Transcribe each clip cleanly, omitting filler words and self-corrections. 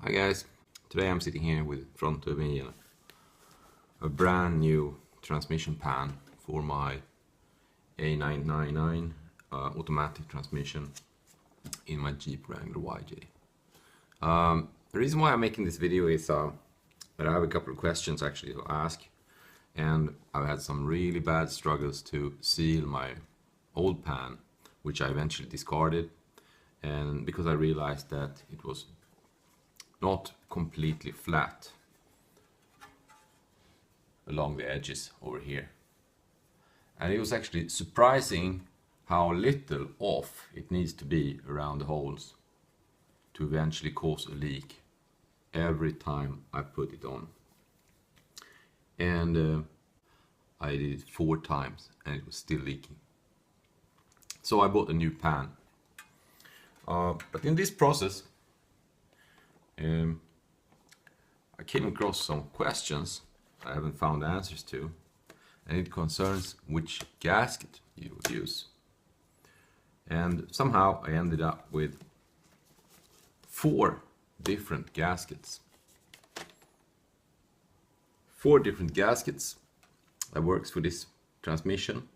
Hi guys, today I'm sitting here with in front of me a brand new transmission pan for my A999 automatic transmission in my JEEP Wrangler YJ. The reason why I'm making this video is that I have a couple of questions actually to ask, and I've had some really bad struggles to seal my old pan, which I eventually discarded, and because I realized that it was not completely flat along the edges over here, and it was actually surprising how little off it needs to be around the holes to eventually cause a leak every time I put it on. And I did it 4 times and it was still leaking. So I bought a new pan. But in this process I came across some questions I haven't found answers to, and it concerns which gasket you would use. And somehow I ended up with 4 different gaskets. 4 different gaskets that works for this transmission.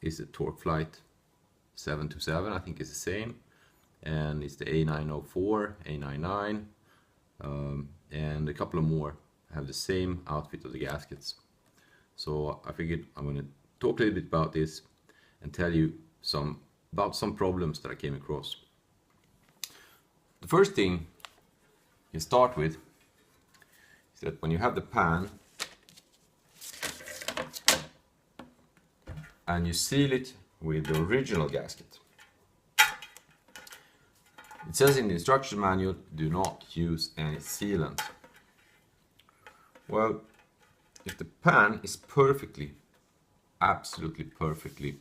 Is the TorqueFlite 727, I think is the same, and it's the A904, A999, and a couple of more have the same outfit of the gaskets. So I figured I'm going to talk a little bit about this and tell you about some problems that I came across. The first thing you start with is that when you have the pan and you seal it with the original gasket, it says in the instruction manual, do not use any sealant. Well, if the pan is perfectly, absolutely perfectly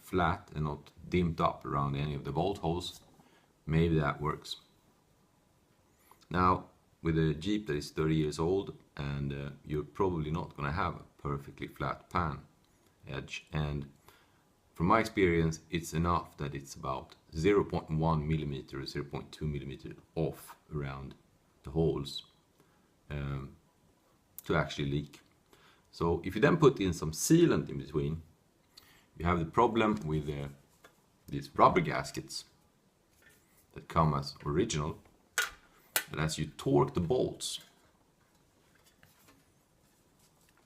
flat and not dimmed up around any of the bolt holes, maybe that works. Now, with a Jeep that is 30 years old, and you're probably not going to have a perfectly flat pan edge, and from my experience, it's enough that it's about 0.1 millimeter or 0.2 millimeter off around the holes to actually leak. So if you then put in some sealant in between, you have the problem with these rubber gaskets that come as original, and as you torque the bolts,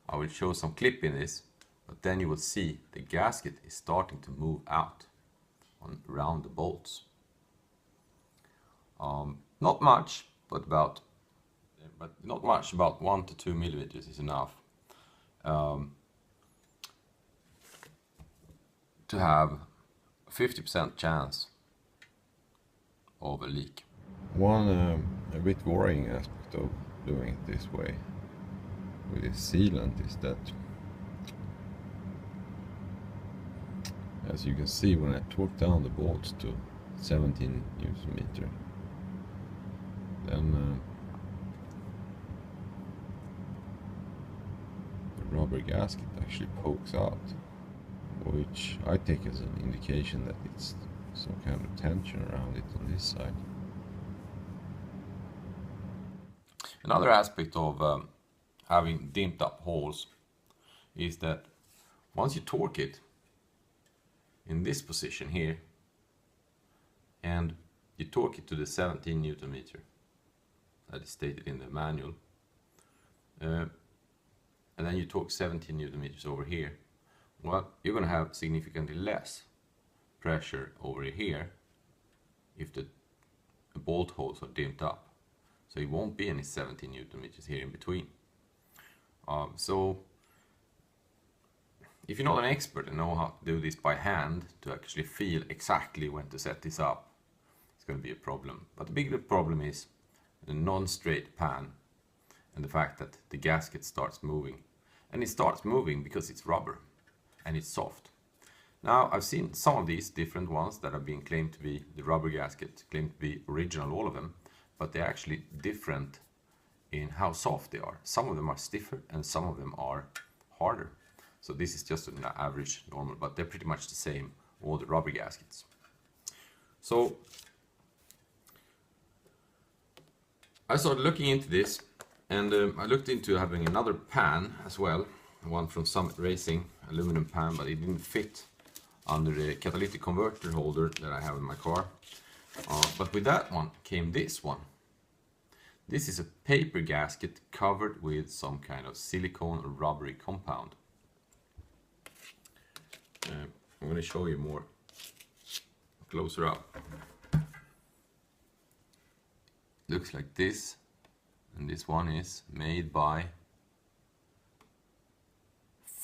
I will show some clip in this, but then you will see the gasket is starting to move out around the bolts. Not much, about 1 to 2 millimeters is enough to have a 50% chance of a leak. One a bit worrying aspect of doing it this way with this sealant is that, as you can see, when I torque down the bolts to 17 Newton meter, then the rubber gasket actually pokes out, which I take as an indication that it's some kind of tension around it on this side. Another aspect of having dimmed up holes is that once you torque it in this position here and you torque it to the 17 Newton meter that is stated in the manual, and then you torque 17 Newton meters over here, well, you're going to have significantly less pressure over here if the bolt holes are dimmed up. So it won't be any 17 Newton meters here in between. So if you're not an expert and know how to do this by hand to actually feel exactly when to set this up, it's going to be a problem. But the bigger problem is the non-straight pan and the fact that the gasket starts moving. And it starts moving because it's rubber and it's soft. Now, I've seen some of these different ones that are being claimed to be the rubber gasket, claimed to be original, all of them, but they're actually different in how soft they are. Some of them are stiffer and some of them are harder. So this is just an average normal, but they're pretty much the same, all the rubber gaskets. So I started looking into this, and I looked into having another pan as well, one from Summit Racing, aluminum pan, but it didn't fit under the catalytic converter holder that I have in my car. But with that one came this one. This is a paper gasket covered with some kind of silicone or rubbery compound. I'm going to show you more closer up. Looks like this, and this one is made by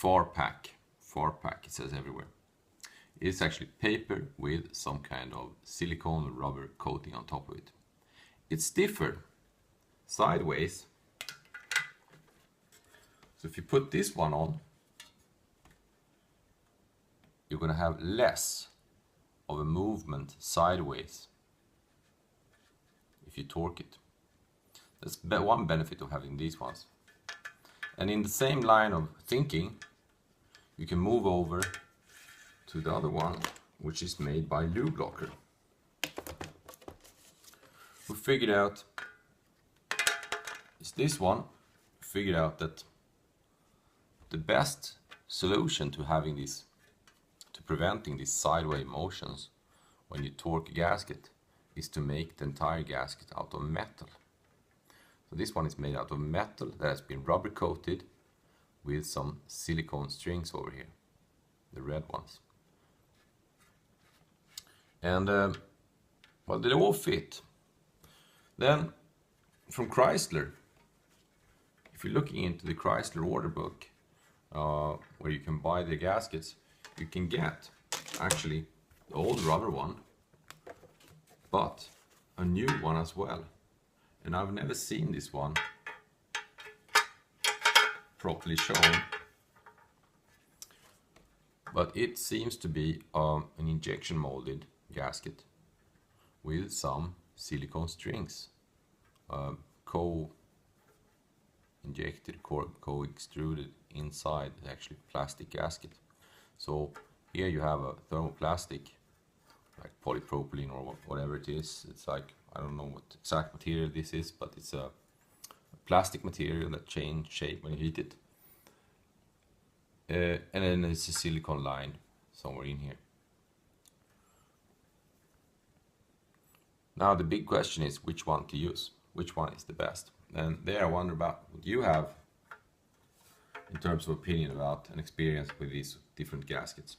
FarPak. FarPak, it says everywhere. It's actually paper with some kind of silicone or rubber coating on top of it. It's stiffer sideways. So if you put this one on, you're going to have less of a movement sideways if you torque it. That's one benefit of having these ones. And in the same line of thinking, you can move over to the other one, which is made by LubeLocker. We figured out, it's this one, figured out that the best solution to having this, to preventing these sideways motions when you torque a gasket, is to make the entire gasket out of metal. So this one is made out of metal that has been rubber coated with some silicone strings over here, the red ones. And well, they all fit. Then from Chrysler, if you're looking into the Chrysler order book, where you can buy the gaskets, you can get actually the old rubber one, but a new one as well. And I've never seen this one properly shown, but it seems to be an injection molded gasket with some silicone strings, co-injected, co-extruded inside the actually plastic gasket. So here you have a thermoplastic, like polypropylene or whatever it is. It's like, I don't know what exact material this is, but it's a plastic material that changes shape when you heat it. And then there's a silicone line somewhere in here. Now the big question is which one to use, which one is the best. And there I wonder about what you have in terms of opinion about and experience with these different gaskets.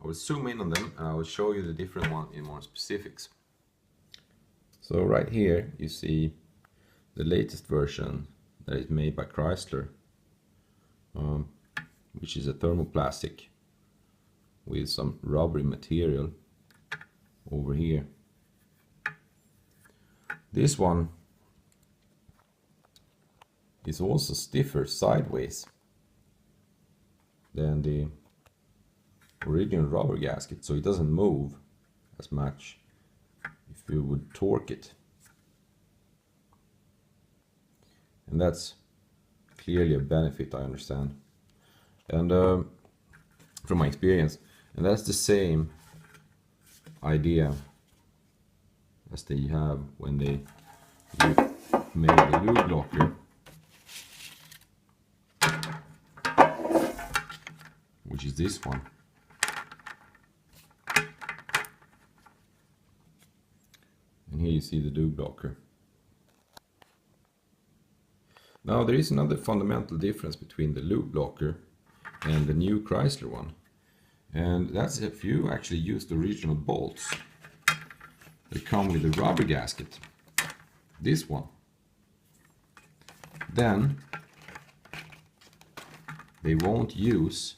I will zoom in on them and I will show you the different one in more specifics. So right here you see the latest version that is made by Chrysler, which is a thermoplastic with some rubbery material over here. This one is also stiffer sideways than the original rubber gasket, so it doesn't move as much if you would torque it. And that's clearly a benefit, I understand. And from my experience, and that's the same idea as they have when they made the LubeLocker, which is this one. And here you see the LubeLocker. Now there is another fundamental difference between the LubeLocker and the new Chrysler one, and that's if you actually use the original bolts that come with the rubber gasket, this one, then they won't use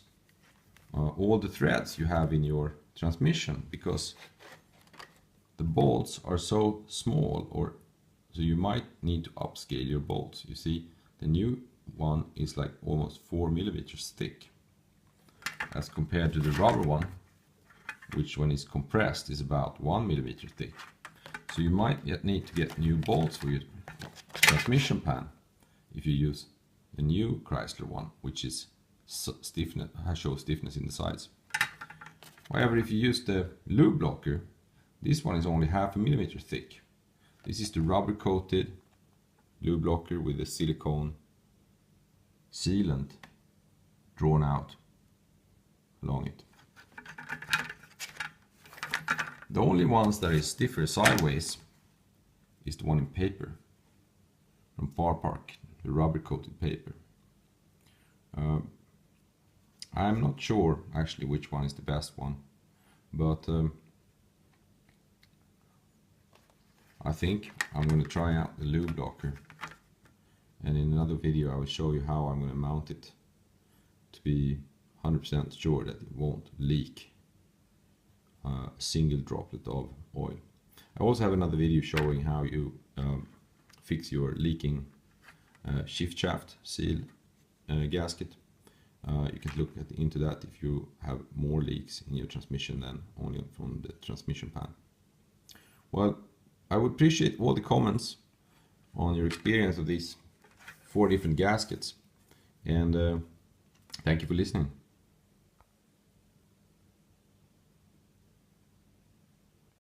all the threads you have in your transmission, because the bolts are so small, or so you might need to upscale your bolts. You see, the new one is like almost 4 millimeters thick, as compared to the rubber one, which when it's compressed is about 1 millimeter thick. So you might need to get new bolts for your transmission pan if you use the new Chrysler one, which is stiffness, shows stiffness in the sides. However, if you use the LubeLocker, this one is only 0.5 millimeter thick. This is the rubber coated LubeLocker with the silicone sealant drawn out along it. The only ones that is stiffer sideways is the one in paper from FarPak, the rubber coated paper. I'm not sure actually which one is the best one, but I think I'm going to try out the LubeLocker, and in another video I will show you how I'm going to mount it to be 100% sure that it won't leak a single droplet of oil. I also have another video showing how you fix your leaking shift shaft seal gasket. You can look into that if you have more leaks in your transmission than only from the transmission pan. Well, I would appreciate all the comments on your experience of these 4 different gaskets, and thank you for listening.